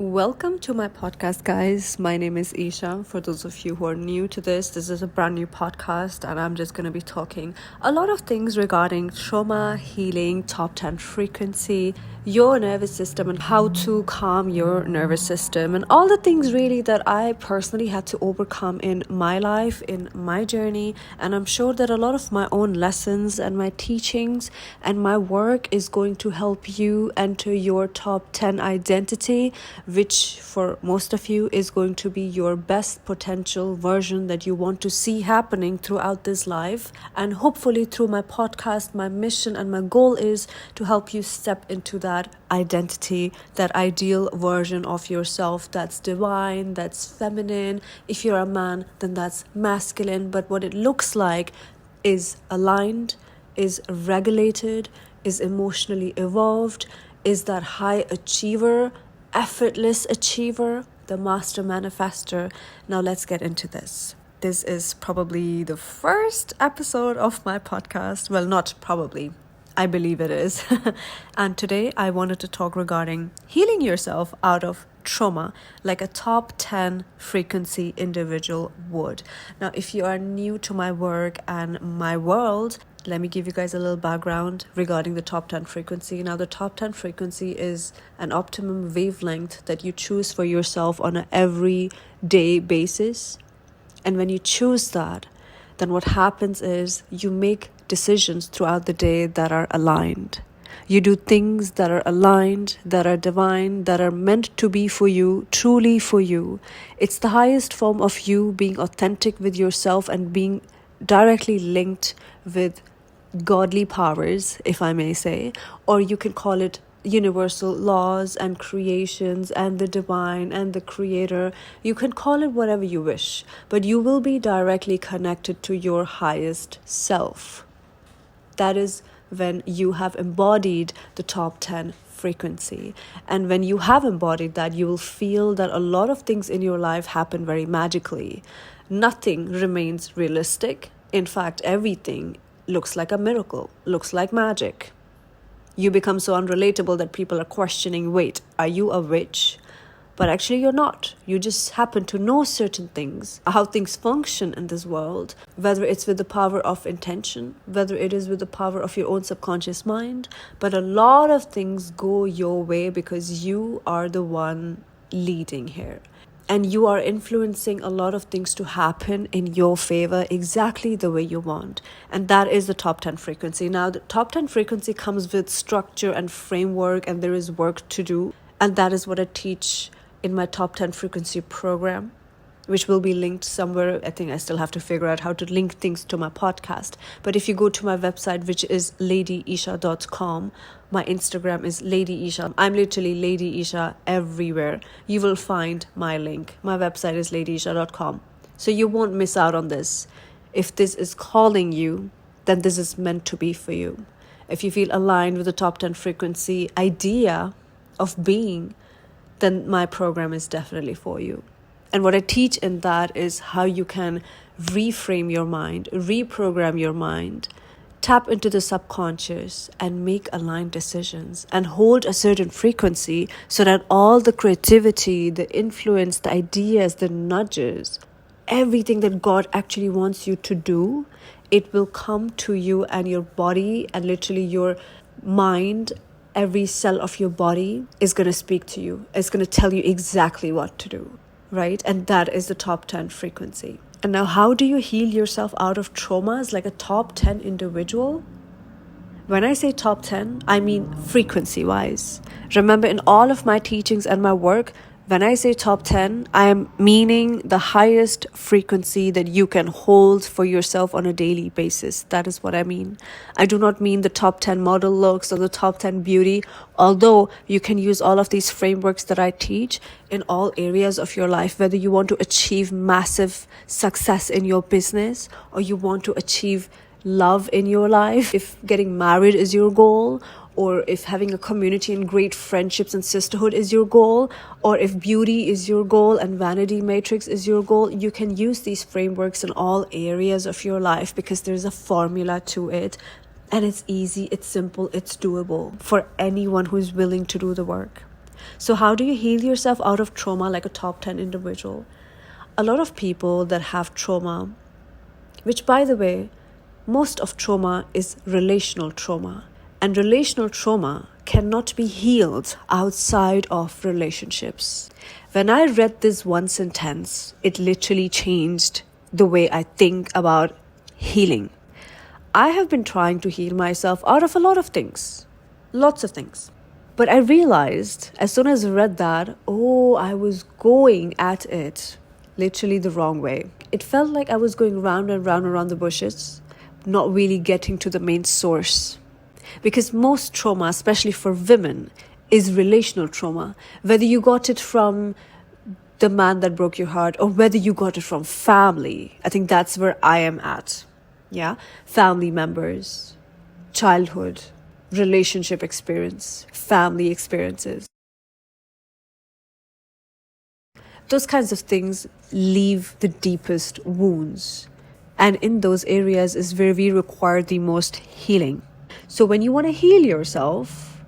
Welcome to my podcast, guys. My name is Isha. For those of you who are new to this is a brand new podcast, and I'm just going to be talking a lot of things regarding trauma, healing, top 10 frequency, your nervous system, and how to calm your nervous system, and all the things really that I personally had to overcome in my life, in my journey. And I'm sure that a lot of my own lessons and my teachings and my work is going to help you enter your top 10 identity, which for most of you is going to be your best potential version that you want to see happening throughout this life. And hopefully through my podcast, my mission and my goal is to help you step into that identity, that ideal version of yourself that's divine, that's feminine. If you're a man, then that's masculine. But what it looks like is aligned, is regulated, is emotionally evolved, is that high achiever, effortless achiever, the master manifester. Now let's get into this. This is probably the first episode of my podcast. Well, not probably. I believe it is. And today I wanted to talk regarding healing yourself out of trauma, like a top 10 frequency individual would. Now, if you are new to my work and my world, let me give you guys a little background regarding the top 10 frequency. Now, the top 10 frequency is an optimum wavelength that you choose for yourself on an everyday basis. And when you choose that, then what happens is you make decisions throughout the day that are aligned. You do things that are aligned, that are divine, that are meant to be for you, truly for you. It's the highest form of you being authentic with yourself and being directly linked with godly powers, if I may say, or you can call it universal laws and creations and the divine and the creator. You can call it whatever you wish, but you will be directly connected to your highest self. That is when you have embodied the top 10 frequency. And when you have embodied that, you will feel that a lot of things in your life happen very magically. Nothing remains realistic. In fact, everything looks like a miracle, looks like magic. You become so unrelatable that people are questioning, wait, are you a witch? But actually you're not. You just happen to know certain things, how things function in this world, whether it's with the power of intention, whether it is with the power of your own subconscious mind. But a lot of things go your way because you are the one leading here. And you are influencing a lot of things to happen in your favor exactly the way you want. And that is the top 10 frequency. Now, the top 10 frequency comes with structure and framework, and there is work to do. And that is what I teach in my top 10 frequency program, which will be linked somewhere. I think I still have to figure out how to link things to my podcast. But if you go to my website, which is ladyisha.com, my Instagram is Lady Isha. I'm literally Lady Isha everywhere. You will find my link. My website is ladyisha.com. So you won't miss out on this. If this is calling you, then this is meant to be for you. If you feel aligned with the top 10 frequency idea of being, then my program is definitely for you. And what I teach in that is how you can reframe your mind, reprogram your mind, tap into the subconscious and make aligned decisions and hold a certain frequency so that all the creativity, the influence, the ideas, the nudges, everything that God actually wants you to do, it will come to you and your body, and literally your mind, every cell of your body is going to speak to you. It's going to tell you exactly what to do, right? And that is the top 10 frequency. And now, how do you heal yourself out of traumas like a top 10 individual? When I say top 10, I mean frequency-wise. Remember, in all of my teachings and my work, when I say top 10, I am meaning the highest frequency that you can hold for yourself on a daily basis. That is what I mean. I do not mean the top 10 model looks or the top 10 beauty, although you can use all of these frameworks that I teach in all areas of your life, whether you want to achieve massive success in your business or you want to achieve love in your life, if getting married is your goal, or if having a community and great friendships and sisterhood is your goal, or if beauty is your goal and vanity matrix is your goal, you can use these frameworks in all areas of your life because there's a formula to it. And it's easy, it's simple, it's doable for anyone who's willing to do the work. So how do you heal yourself out of trauma like a top 10 individual? A lot of people that have trauma, which by the way, most of trauma is relational trauma. And relational trauma cannot be healed outside of relationships. When I read this one sentence, it literally changed the way I think about healing. I have been trying to heal myself out of a lot of things. Lots of things. But I realized as soon as I read that, I was going at it literally the wrong way. It felt like I was going round and round around the bushes, not really getting to the main source. Because most trauma, especially for women, is relational trauma. Whether you got it from the man that broke your heart or whether you got it from family. I think that's where I am at. Yeah, family members, childhood, relationship experience, family experiences. Those kinds of things leave the deepest wounds. And in those areas is where we require the most healing. So when you want to heal yourself,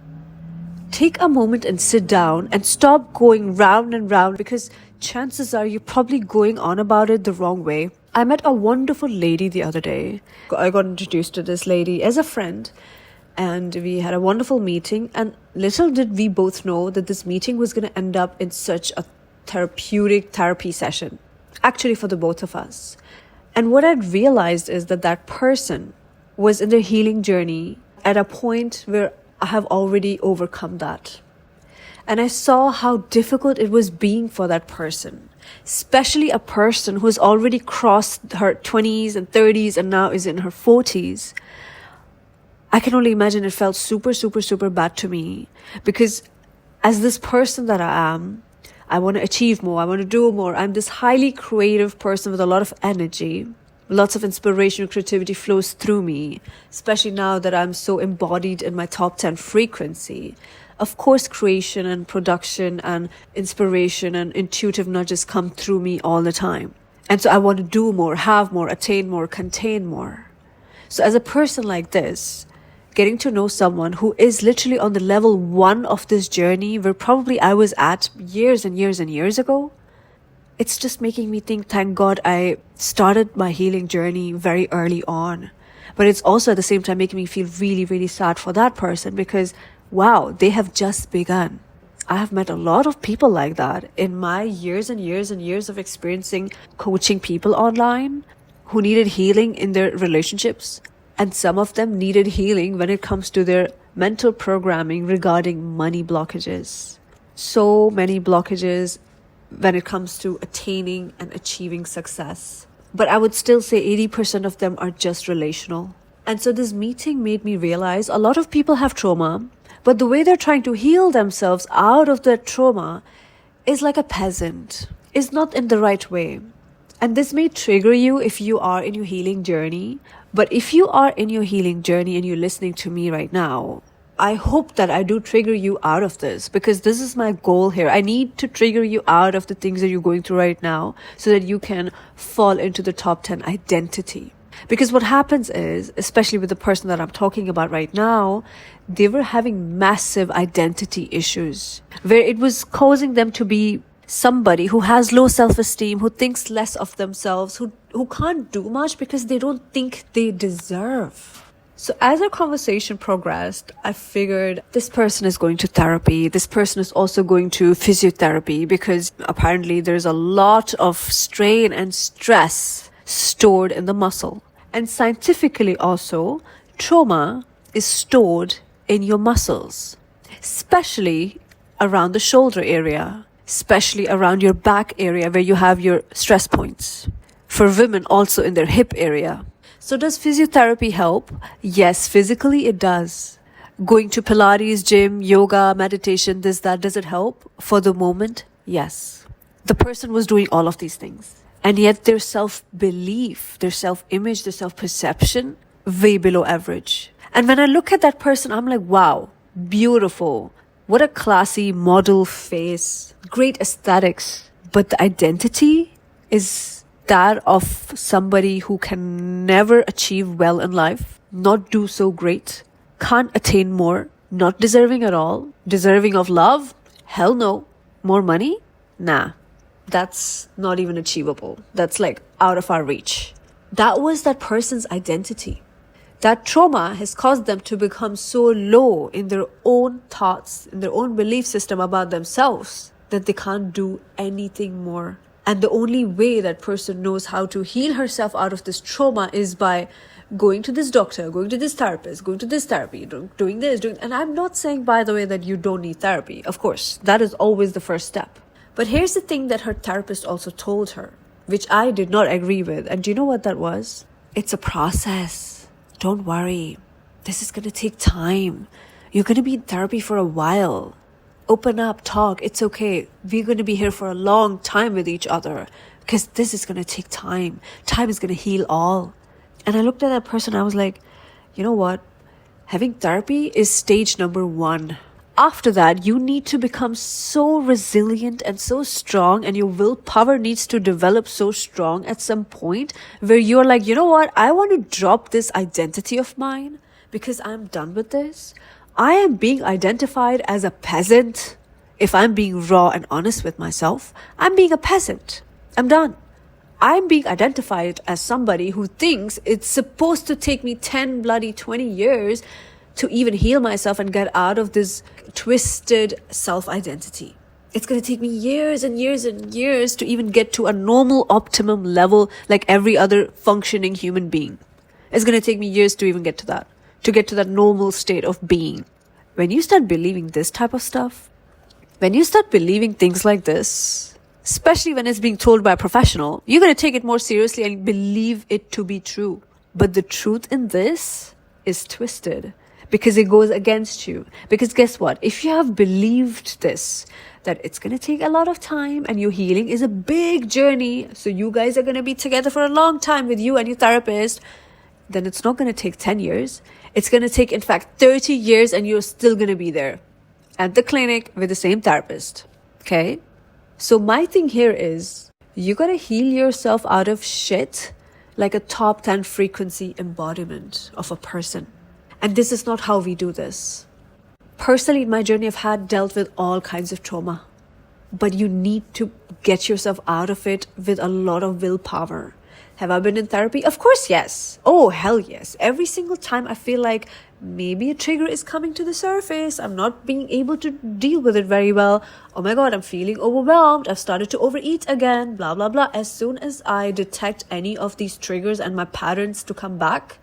take a moment and sit down and stop going round and round, because chances are you're probably going on about it the wrong way. I met a wonderful lady the other day. I got introduced to this lady as a friend, and we had a wonderful meeting, and little did we both know that this meeting was going to end up in such a therapeutic therapy session, actually for the both of us. And what I'd realized is that person was in their healing journey at a point where I have already overcome that. And I saw how difficult it was being for that person, especially a person who's already crossed her 20s and 30s and now is in her 40s. I can only imagine it felt super, super, super bad to me, because as this person that I am, I want to achieve more. I want to do more. I'm this highly creative person with a lot of energy. Lots of inspiration and creativity flows through me, especially now that I'm so embodied in my top 10 frequency. Of course, creation and production and inspiration and intuitive nudges come through me all the time. And so I want to do more, have more, attain more, contain more. So as a person like this, getting to know someone who is literally on the level 1 of this journey where probably I was at years and years and years ago, it's just making me think, thank God I started my healing journey very early on. But it's also at the same time making me feel really, really sad for that person, because wow, they have just begun. I have met a lot of people like that in my years and years and years of experiencing coaching people online who needed healing in their relationships. And some of them needed healing when it comes to their mental programming regarding money blockages. So many blockages when it comes to attaining and achieving success. But I would still say 80% of them are just relational. And so this meeting made me realize a lot of people have trauma, but the way they're trying to heal themselves out of their trauma is like a peasant, is not in the right way. And this may trigger you if you are in your healing journey. But if you are in your healing journey and you're listening to me right now, I hope that I do trigger you out of this, because this is my goal here. I need to trigger you out of the things that you're going through right now so that you can fall into the top 10 identity. Because what happens is, especially with the person that I'm talking about right now, they were having massive identity issues where it was causing them to be somebody who has low self-esteem, who thinks less of themselves, who can't do much because they don't think they deserve. So as our conversation progressed, I figured this person is going to therapy. This person is also going to physiotherapy, because apparently there's a lot of strain and stress stored in the muscle. And scientifically also, trauma is stored in your muscles, especially around the shoulder area, especially around your back area where you have your stress points. For women, also in their hip area. So does physiotherapy help? Yes, physically it does. Going to Pilates, gym, yoga, meditation, that, does it help? For the moment, yes. The person was doing all of these things. And yet their self-belief, their self-image, their self-perception, way below average. And when I look at that person, I'm like, wow, beautiful. What a classy model face. Great aesthetics. But the identity is that of somebody who can never achieve well in life, not do so great, can't attain more, not deserving at all, deserving of love, Hell no. More money? Nah. That's not even achievable. That's like out of our reach. That was that person's identity. That trauma has caused them to become so low in their own thoughts, in their own belief system about themselves, that they can't do anything more. And the only way that person knows how to heal herself out of this trauma is by going to this doctor, going to this therapist, going to this therapy, doing this, and I'm not saying, by the way, that you don't need therapy. Of course, that is always the first step. But here's the thing that her therapist also told her, which I did not agree with. And do you know what that was? It's a process. Don't worry. This is going to take time. You're going to be in therapy for a while. Open up, talk. It's okay. We're going to be here for a long time with each other because this is going to take time. Time is going to heal all. And I looked at that person. I was like, you know what? Having therapy is stage number 1. After that, you need to become so resilient and so strong, and your willpower needs to develop so strong at some point where you're like, you know what? I want to drop this identity of mine because I'm done with this. I am being identified as a peasant. If I'm being raw and honest with myself, I'm being a peasant. I'm done. I'm being identified as somebody who thinks it's supposed to take me 10 bloody 20 years to even heal myself and get out of this twisted self-identity. It's going to take me years and years and years to even get to a normal optimum level like every other functioning human being. It's going to take me years to even get to that normal state of being. When you start believing this type of stuff, when you start believing things like this, especially when it's being told by a professional, you're going to take it more seriously and believe it to be true. But the truth in this is twisted because it goes against you. Because guess what? If you have believed this, that it's going to take a lot of time and your healing is a big journey, so you guys are going to be together for a long time with you and your therapist, then it's not going to take 10 years. It's going to take, in fact, 30 years and you're still going to be there at the clinic with the same therapist. Okay? So my thing here is, you got to heal yourself out of shit like a top 10 frequency embodiment of a person. And this is not how we do this. Personally, in my journey, I've had dealt with all kinds of trauma. But you need to get yourself out of it with a lot of willpower. Have I been in therapy? Of course, yes. Oh, hell yes. Every single time I feel like maybe a trigger is coming to the surface. I'm not being able to deal with it very well. Oh my God, I'm feeling overwhelmed. I've started to overeat again, blah, blah, blah. As soon as I detect any of these triggers and my patterns to come back,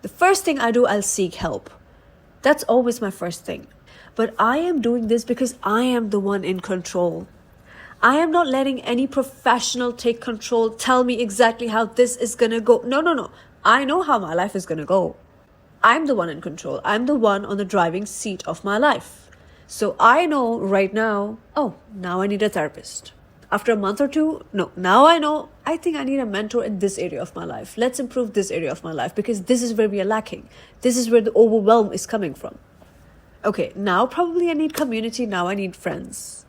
the first thing I do, I'll seek help. That's always my first thing. But I am doing this because I am the one in control. I am not letting any professional take control, tell me exactly how this is going to go. No. I know how my life is going to go. I'm the one in control. I'm the one on the driving seat of my life. So I know right now, now I need a therapist. After a month or two, now I know, I think I need a mentor in this area of my life. Let's improve this area of my life because this is where we are lacking. This is where the overwhelm is coming from. Okay, now probably I need community. Now I need friends.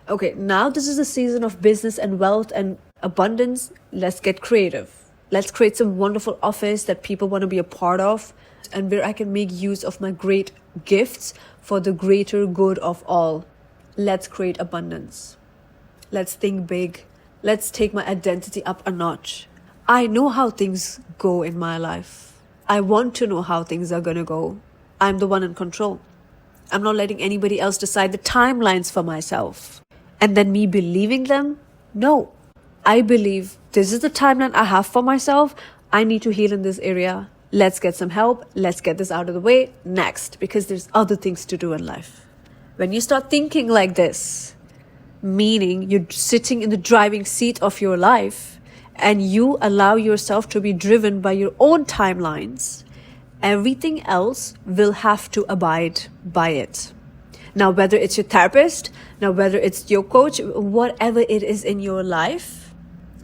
Okay, now this is a season of business and wealth and abundance. Let's get creative. Let's create some wonderful office that people want to be a part of and where I can make use of my great gifts for the greater good of all. Let's create abundance. Let's think big. Let's take my identity up a notch. I know how things go in my life. I want to know how things are going to go. I'm the one in control. I'm not letting anybody else decide the timelines for myself. And then me believing them? No. I believe this is the timeline I have for myself. I need to heal in this area. Let's get some help. Let's get this out of the way next because there's other things to do in life. When you start thinking like this, meaning you're sitting in the driving seat of your life and you allow yourself to be driven by your own timelines, everything else will have to abide by it. Now, whether it's your therapist, now whether it's your coach, whatever it is in your life,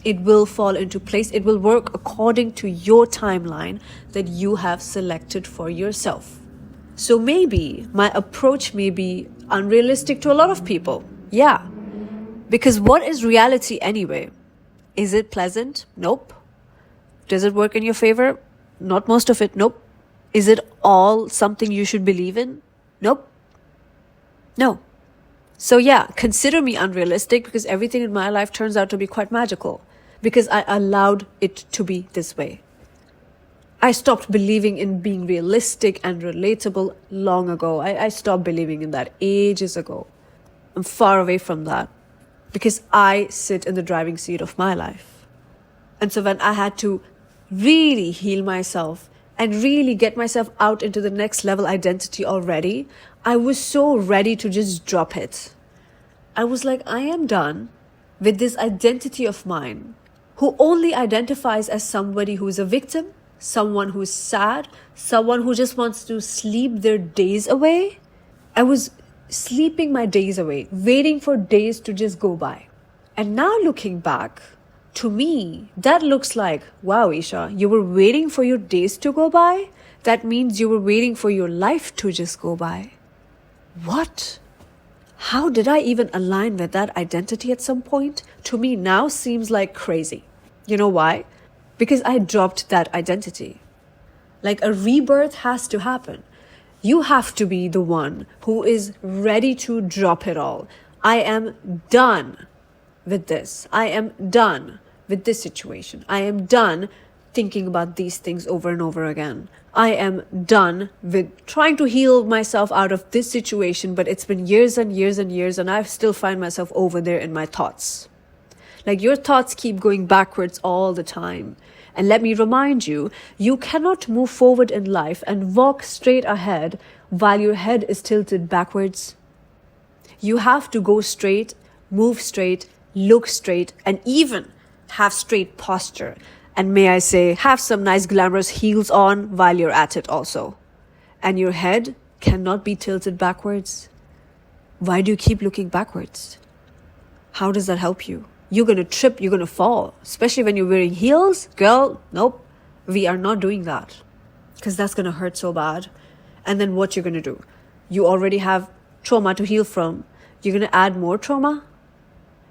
it will fall into place. It will work according to your timeline that you have selected for yourself. So maybe my approach may be unrealistic to a lot of people. Yeah. Because what is reality anyway? Is it pleasant? Nope. Does it work in your favor? Not most of it. Nope. Is it all something you should believe in? Nope. No. So yeah, consider me unrealistic because everything in my life turns out to be quite magical because I allowed it to be this way. I stopped believing in being realistic and relatable long ago. I stopped believing in that ages ago. I'm far away from that because I sit in the driving seat of my life. And so when I had to really heal myself and really get myself out into the next level identity already, I was so ready to just drop it. I was like, I am done with this identity of mine who only identifies as somebody who is a victim, someone who is sad, someone who just wants to sleep their days away. I was sleeping my days away, waiting for days to just go by. And now looking back, to me, that looks like, wow, Isha, you were waiting for your days to go by? That means you were waiting for your life to just go by. What? How did I even align with that identity at some point? To me now seems like crazy. You know why? Because I dropped that identity. Like a rebirth has to happen. You have to be the one who is ready to drop it all. I am done with this. I am done with this situation. I am done thinking about these things over and over again. I am done with trying to heal myself out of this situation, but it's been years and years and years, and I still find myself over there in my thoughts. Like your thoughts keep going backwards all the time. And let me remind you, you cannot move forward in life and walk straight ahead while your head is tilted backwards. You have to go straight, move straight, look straight, and even have straight posture. And may I say, have some nice glamorous heels on while you're at it also. And your head cannot be tilted backwards. Why do you keep looking backwards? How does that help you? You're going to trip, you're going to fall. Especially when you're wearing heels. Girl, nope, we are not doing that. Because that's going to hurt so bad. And then what you're going to do? You already have trauma to heal from. You're going to add more trauma?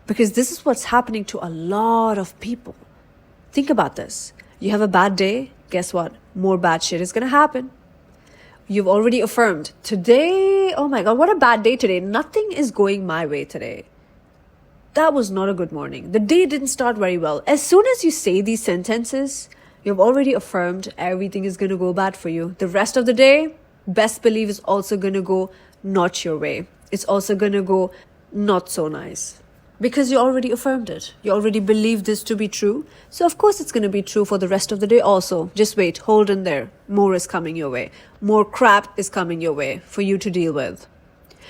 Because this is what's happening to a lot of people. Think about this. You have a bad day. Guess what? More bad shit is going to happen. You've already affirmed today. Oh my God, what a bad day today. Nothing is going my way today. That was not a good morning. The day didn't start very well. As soon as you say these sentences, you've already affirmed everything is going to go bad for you. The rest of the day, best believe, is also going to go not your way. It's also going to go not so nice. Because you already affirmed it. You already believe this to be true. So of course it's going to be true for the rest of the day also. Just wait, hold in there. More is coming your way. More crap is coming your way for you to deal with.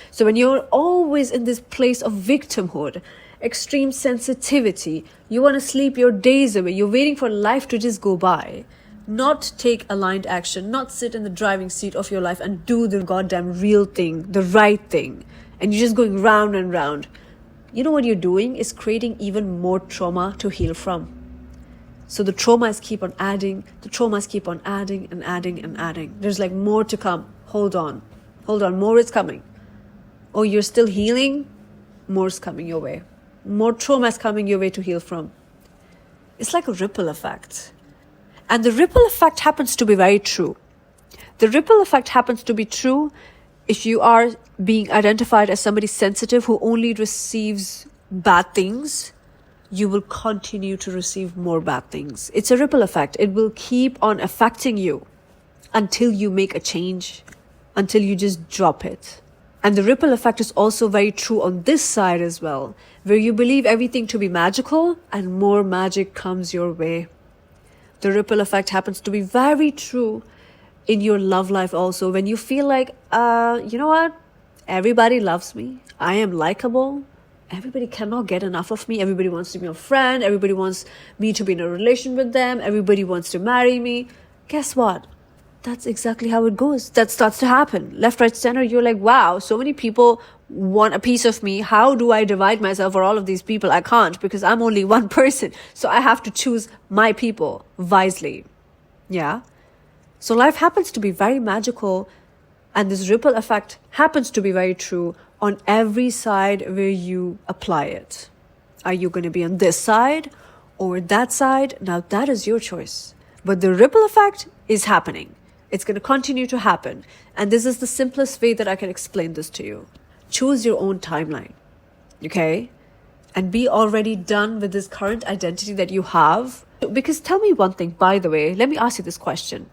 So when you're always in this place of victimhood, extreme sensitivity, you want to sleep your days away, you're waiting for life to just go by, not take aligned action, not sit in the driving seat of your life and do the goddamn real thing, the right thing, and you're just going round and round. You know what you're doing is creating even more trauma to heal from. So the traumas keep on adding, the traumas keep on adding and adding and adding. There's like more to come. Hold on, more is coming. Oh, you're still healing? More is coming your way. More trauma is coming your way to heal from. It's like a ripple effect. And the ripple effect happens to be very true. The ripple effect happens to be true if you are being identified as somebody sensitive who only receives bad things. You will continue to receive more bad things. It's a ripple effect. It will keep on affecting you until you make a change, until you just drop it. And the ripple effect is also very true on this side as well, where you believe everything to be magical and more magic comes your way. The ripple effect happens to be very true in your love life also, when you feel like, you know what? Everybody loves me. I am likable. Everybody cannot get enough of me. Everybody wants to be a friend. Everybody wants me to be in a relation with them. Everybody wants to marry me. Guess what? That's exactly how it goes. That starts to happen. Left, right, center. You're like, wow, so many people want a piece of me. How do I divide myself for all of these people? I can't, because I'm only one person. So I have to choose my people wisely. Yeah. So life happens to be very magical, and this ripple effect happens to be very true on every side where you apply it. Are you going to be on this side or that side? Now that is your choice. But the ripple effect is happening. It's going to continue to happen. And this is the simplest way that I can explain this to you. choose your own timeline, okay? And be already done with this current identity that you have. Because tell me one thing, by the way, let me ask you this question.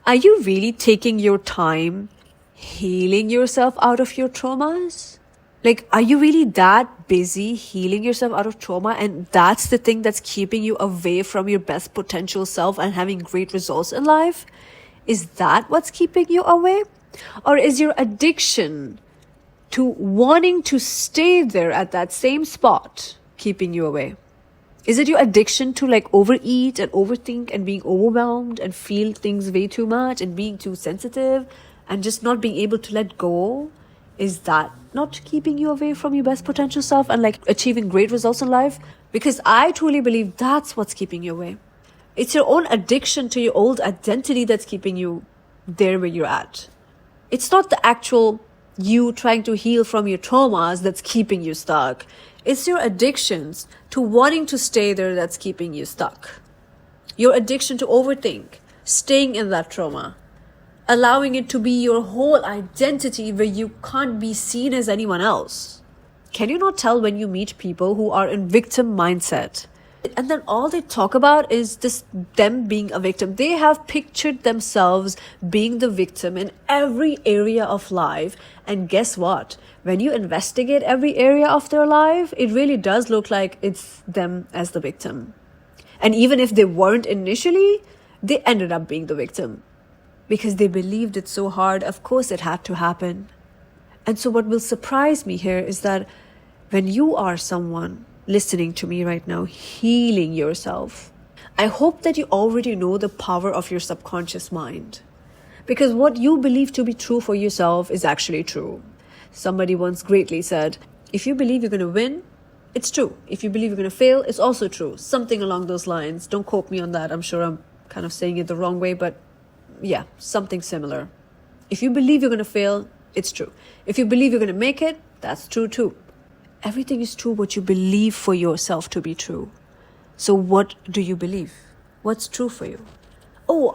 Are you really taking your time healing yourself out of your traumas? Like, are you really that busy healing yourself out of trauma, and that's the thing that's keeping you away from your best potential self and having great results in life? Is that what's keeping you away? Or is your addiction to wanting to stay there at that same spot keeping you away? Is it your addiction to like overeat and overthink and being overwhelmed and feel things way too much and being too sensitive and just not being able to let go? Is that not keeping you away from your best potential self and like achieving great results in life? Because I truly believe that's what's keeping you away. It's your own addiction to your old identity that's keeping you there where you're at. It's not the actual you trying to heal from your traumas that's keeping you stuck. It's your addictions to wanting to stay there that's keeping you stuck. Your addiction to overthink, staying in that trauma, allowing it to be your whole identity where you can't be seen as anyone else. Can you not tell when you meet people who are in victim mindset? And then all they talk about is this them being a victim. They have pictured themselves being the victim in every area of life. And guess what? When you investigate every area of their life, it really does look like it's them as the victim. And even if they weren't initially, they ended up being the victim. Because they believed it so hard, of course it had to happen. And so what will surprise me here is that when you are someone listening to me right now, healing yourself, I hope that you already know the power of your subconscious mind. Because what you believe to be true for yourself is actually true. Somebody once greatly said, if you believe you're going to win, it's true. If you believe you're going to fail, it's also true. Something along those lines. Don't quote me on that. I'm sure I'm kind of saying it the wrong way, but yeah, something similar. If you believe you're going to fail, it's true. If you believe you're going to make it, that's true too. Everything is true what you believe for yourself to be true. So what do you believe? What's true for you? Oh,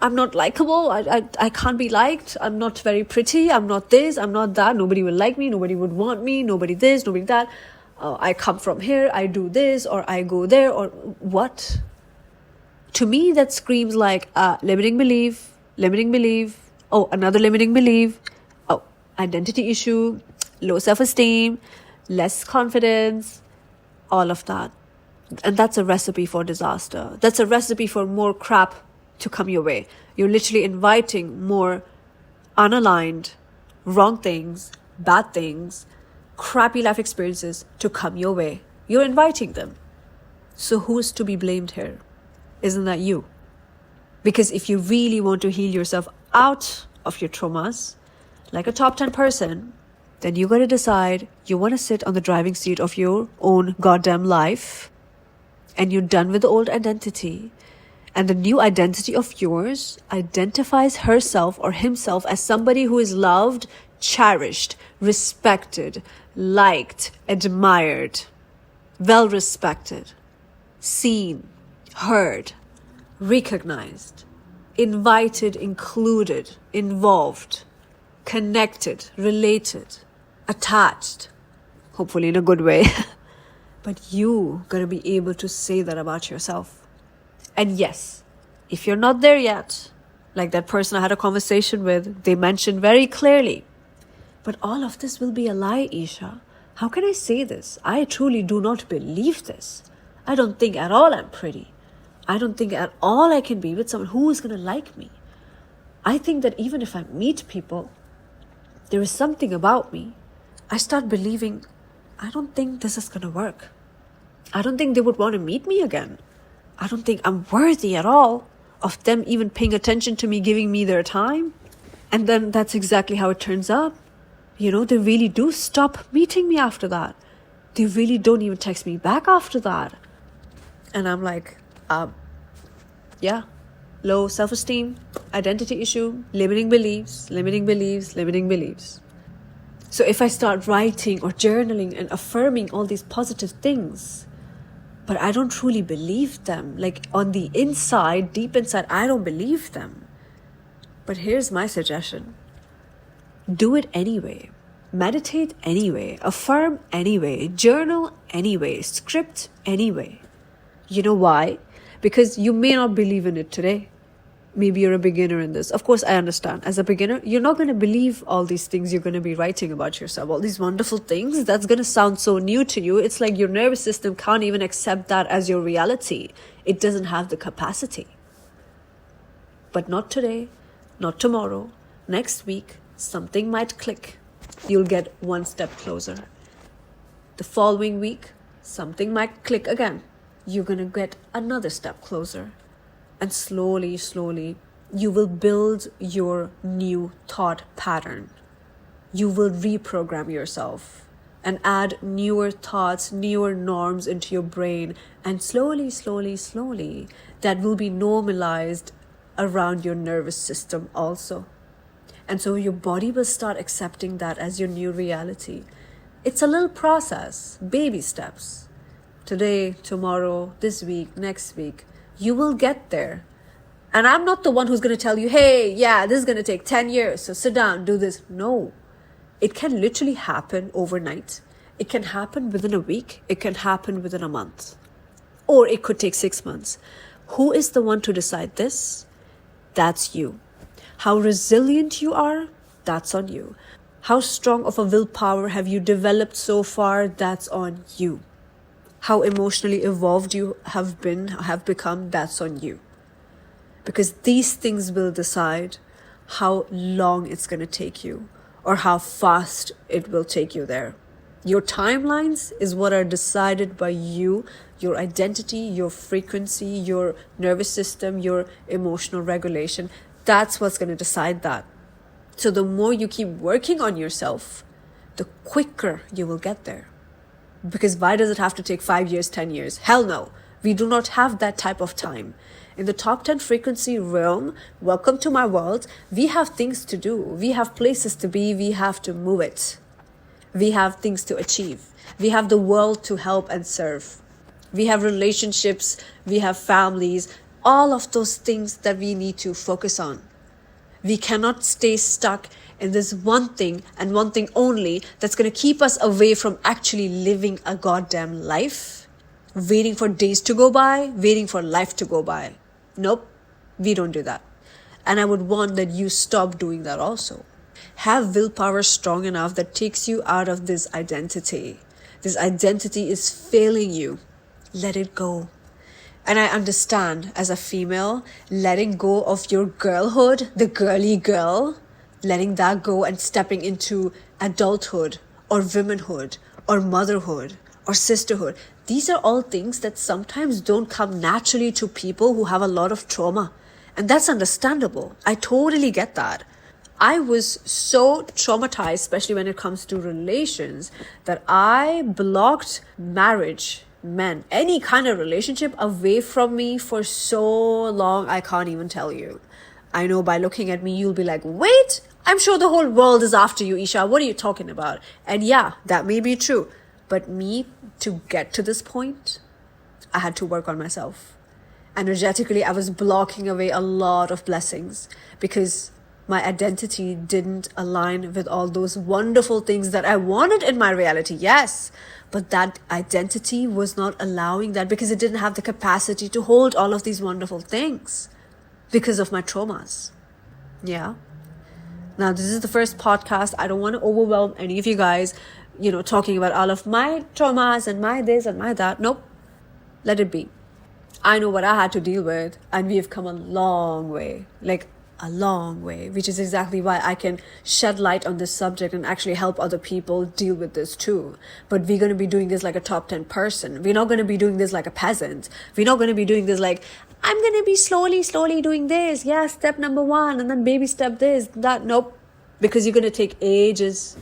I'm not likable. I can't be liked. I'm not very pretty. I'm not this. I'm not that. Nobody will like me. Nobody would want me. Nobody this, nobody that. I come from here. I do this, or I go there, or what? To me, that screams like limiting belief. Oh, another limiting belief. Oh, identity issue, low self-esteem, less confidence, all of that. And that's a recipe for disaster. That's a recipe for more crap to come your way. You're literally inviting more unaligned, wrong things, bad things, crappy life experiences to come your way. You're inviting them. So who's to be blamed here? Isn't that you? Because if you really want to heal yourself out of your traumas, like a top 10 person, then you got to decide you want to sit on the driving seat of your own goddamn life, and you're done with the old identity. And the new identity of yours identifies herself or himself as somebody who is loved, cherished, respected, liked, admired, well-respected, seen, heard, recognized, invited, included, involved, connected, related, attached, hopefully in a good way. But you gotta be able to say that about yourself. And yes, if you're not there yet, like that person I had a conversation with, they mentioned very clearly, but all of this will be a lie, Isha. How can I say this? I truly do not believe this. I don't think at all I'm pretty. I don't think at all I can be with someone who is going to like me. I think that even if I meet people, there is something about me. I start believing, I don't think this is going to work. I don't think they would want to meet me again. I don't think I'm worthy at all of them even paying attention to me, giving me their time. And then that's exactly how it turns up. You know, they really do stop meeting me after that. They really don't even text me back after that. And I'm like, yeah, low self-esteem, identity issue, limiting beliefs. So if I start writing or journaling and affirming all these positive things, but I don't truly believe them, like on the inside, deep inside, I don't believe them. But here's my suggestion. Do it anyway. Meditate anyway, affirm anyway, journal anyway, script anyway. You know why? Because you may not believe in it today. Maybe you're a beginner in this. Of course, I understand. As a beginner, you're not going to believe all these things you're going to be writing about yourself, all these wonderful things. That's going to sound so new to you. It's like your nervous system can't even accept that as your reality. It doesn't have the capacity. But not today, not tomorrow, next week, something might click. You'll get one step closer. The following week, something might click again. You're going to get another step closer. And slowly, you will build your new thought pattern. You will reprogram yourself and add newer thoughts, newer norms into your brain. And slowly, that will be normalized around your nervous system also. And so your body will start accepting that as your new reality. It's a little process, baby steps. Today, tomorrow, this week, next week. You will get there. And I'm not the one who's going to tell you, hey, yeah, this is going to take 10 years. So sit down, do this. No, it can literally happen overnight. It can happen within a week. It can happen within a month. Or it could take 6 months. Who is the one to decide this? That's you. How resilient you are, that's on you. How strong of a willpower have you developed so far, that's on you. How emotionally evolved you have become, that's on you. Because these things will decide how long it's going to take you or how fast it will take you there. Your timelines is what are decided by you, your identity, your frequency, your nervous system, your emotional regulation. That's what's going to decide that. So the more you keep working on yourself, the quicker you will get there. Because why does it have to take 5 years, 10 years? Hell no. We do not have that type of time. In the top 10 frequency realm, welcome to my world. We have things to do. We have places to be. We have to move it. We have things to achieve. We have the world to help and serve. We have relationships. We have families. All of those things that we need to focus on. We cannot stay stuck in this one thing and one thing only that's going to keep us away from actually living a goddamn life, waiting for days to go by, waiting for life to go by. Nope, we don't do that. And I would want that you stop doing that also. Have willpower strong enough that takes you out of this identity. This identity is failing you. Let it go. And I understand as a female, letting go of your girlhood, the girly girl, letting that go and stepping into adulthood or womanhood or motherhood or sisterhood. These are all things that sometimes don't come naturally to people who have a lot of trauma. And that's understandable. I totally get that. I was so traumatized, especially when it comes to relations, that I blocked marriage, men, any kind of relationship away from me for so long, I can't even tell you. I know by looking at me, you'll be like, wait, I'm sure the whole world is after you, Isha. What are you talking about? And yeah, that may be true. But me, to get to this point, I had to work on myself. Energetically, I was blocking away a lot of blessings because my identity didn't align with all those wonderful things that I wanted in my reality. Yes, but that identity was not allowing that because it didn't have the capacity to hold all of these wonderful things because of my traumas. Yeah. Now, this is the first podcast. I don't want to overwhelm any of you guys, talking about all of my traumas and my this and my that. Nope. Let it be. I know what I had to deal with, and we have come a long way. Like, a long way, which is exactly why I can shed light on this subject and actually help other people deal with this too. But we're going to be doing this like a top 10 person. We're not going to be doing this like a peasant. We're not going to be doing this like, I'm going to be slowly doing this. Yeah, step number 1 and then baby step this, that. Nope. Because you're going to take ages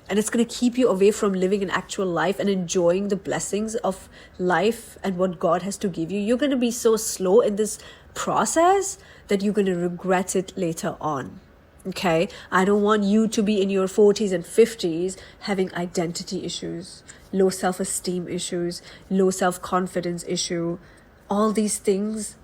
and it's going to keep you away from living an actual life and enjoying the blessings of life and what God has to give you. You're going to be so slow in this process that you're going to regret it later on. Okay? I don't want you to be in your 40s and 50s having identity issues, low self-esteem issues, low self-confidence issue, all these things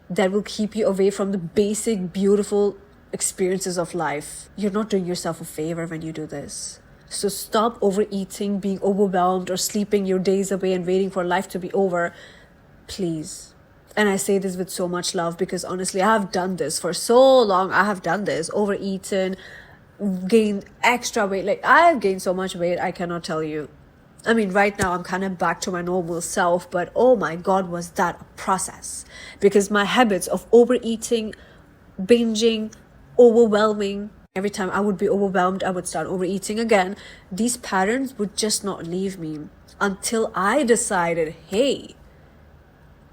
that will keep you away from the basic, beautiful experiences of life. You're not doing yourself a favor when you do this. So stop overeating, being overwhelmed, or sleeping your days away and waiting for life to be over. Please. And I say this with so much love because honestly, I have done this for so long. I have done this, overeaten, gained extra weight. Like, I have gained so much weight, I cannot tell you. I mean, right now I'm kind of back to my normal self, but oh my God, was that a process? Because my habits of overeating, binging, overwhelming, every time I would be overwhelmed, I would start overeating again. These patterns would just not leave me until I decided, hey,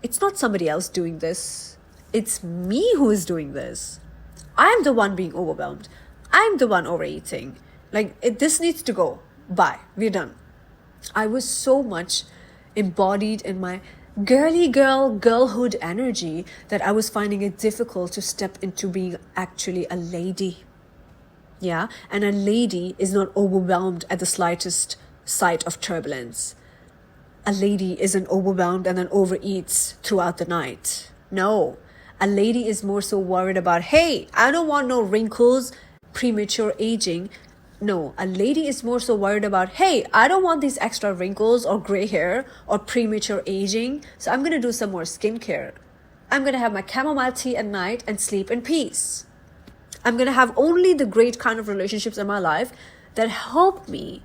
it's not somebody else doing this. It's me who is doing this. I'm the one being overwhelmed. I'm the one overeating. Like, this needs to go. Bye. We're done. I was so much embodied in my girlhood energy that I was finding it difficult to step into being actually a lady. Yeah, and a lady is not overwhelmed at the slightest sight of turbulence. A lady isn't overwhelmed and then overeats throughout the night. No, a lady is more so worried about, hey, I don't want no wrinkles, premature aging. No, a lady is more so worried about, hey, I don't want these extra wrinkles or gray hair or premature aging, so I'm going to do some more skincare. I'm going to have my chamomile tea at night and sleep in peace. I'm going to have only the great kind of relationships in my life that help me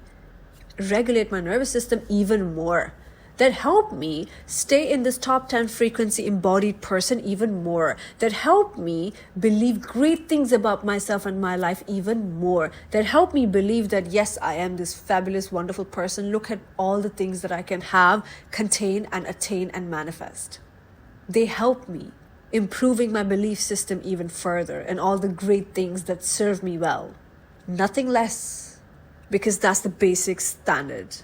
regulate my nervous system even more, that help me stay in this top 10 frequency embodied person even more, that help me believe great things about myself and my life even more, that help me believe that yes, I am this fabulous, wonderful person. Look at all the things that I can have, contain and attain and manifest. They help me improving my belief system even further and all the great things that serve me well. Nothing less, because that's the basic standard.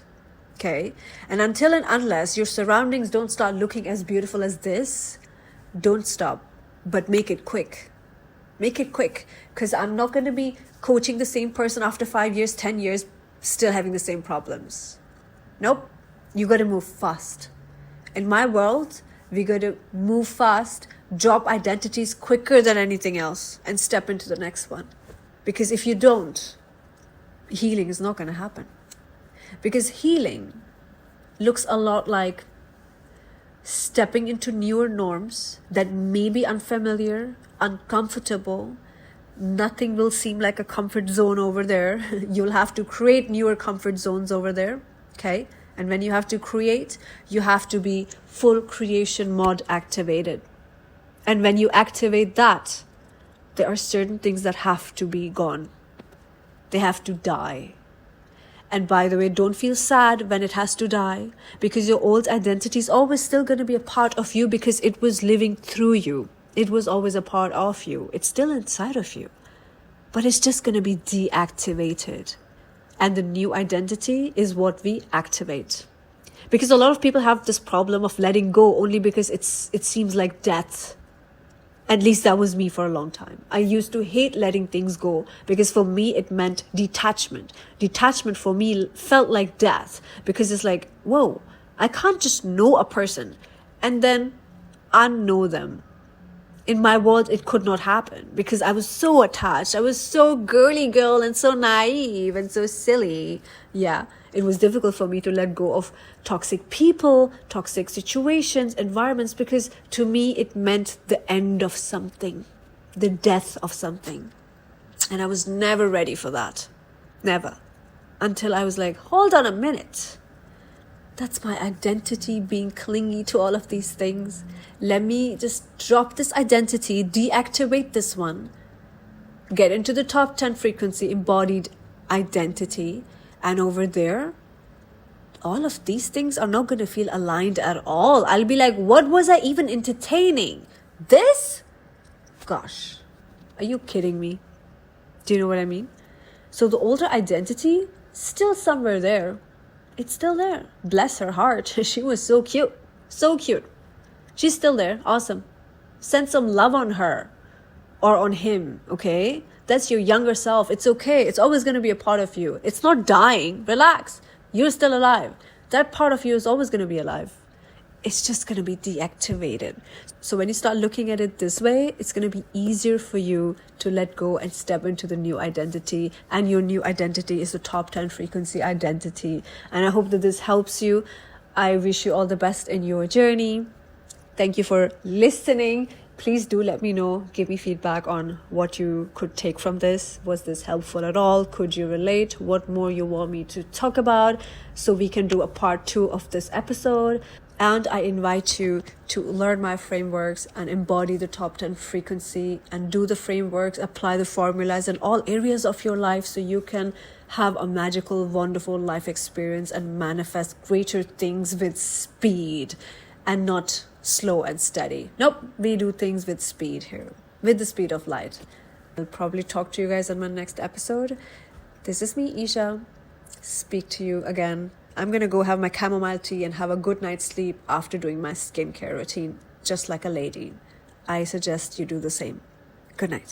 Okay, and until and unless your surroundings don't start looking as beautiful as this, don't stop, but make it quick. Make it quick, because I'm not going to be coaching the same person after 5 years, 10 years, still having the same problems. Nope, you got to move fast. In my world, we got to move fast, drop identities quicker than anything else, and step into the next one. Because if you don't, healing is not going to happen. Because healing looks a lot like stepping into newer norms that may be unfamiliar, uncomfortable. Nothing will seem like a comfort zone over there. You'll have to create newer comfort zones over there. Okay? And when you have to create, you have to be full creation mode activated. And when you activate that, there are certain things that have to be gone. They have to die. And by the way, don't feel sad when it has to die, because your old identity is always still going to be a part of you because it was living through you. It was always a part of you. It's still inside of you, but it's just going to be deactivated. And the new identity is what we activate. Because a lot of people have this problem of letting go only because it seems like death. At least that was me for a long time. I used to hate letting things go because for me it meant detachment. Detachment for me felt like death because it's like, whoa, I can't just know a person and then unknow them. In my world, it could not happen because I was so attached. I was so girly girl and so naive and so silly. Yeah, it was difficult for me to let go of toxic people, toxic situations, environments, because to me, it meant the end of something, the death of something. And I was never ready for that. Never. Until I was like, hold on a minute. That's my identity, being clingy to all of these things. Let me just drop this identity, deactivate this one, get into the top 10 frequency embodied identity. And over there, all of these things are not going to feel aligned at all. I'll be like, what was I even entertaining? This? Gosh, are you kidding me? Do you know what I mean? So the older identity, still somewhere there. It's still there. Bless her heart. She was so cute. So cute. She's still there. Awesome. Send some love on her or on him, okay? That's your younger self. It's okay. It's always going to be a part of you. It's not dying. Relax. You're still alive. That part of you is always going to be alive. it's just going to be deactivated. So when you start looking at it this way, it's going to be easier for you to let go and step into the new identity. And your new identity is the top 10 frequency identity. And I hope that this helps you. I wish you all the best in your journey. Thank you for listening. Please do let me know, give me feedback on what you could take from this. Was this helpful at all? Could you relate? What more you want me to talk about, so we can do a part 2 of this episode. And I invite you to learn my frameworks and embody the top 10 frequency and do the frameworks, apply the formulas in all areas of your life, so you can have a magical, wonderful life experience and manifest greater things with speed and not slow and steady. Nope, we do things with speed here, with the speed of light. I'll probably talk to you guys on my next episode. This is me, Isha. Speak to you again. I'm going to go have my chamomile tea and have a good night's sleep after doing my skincare routine, just like a lady. I suggest you do the same. Good night.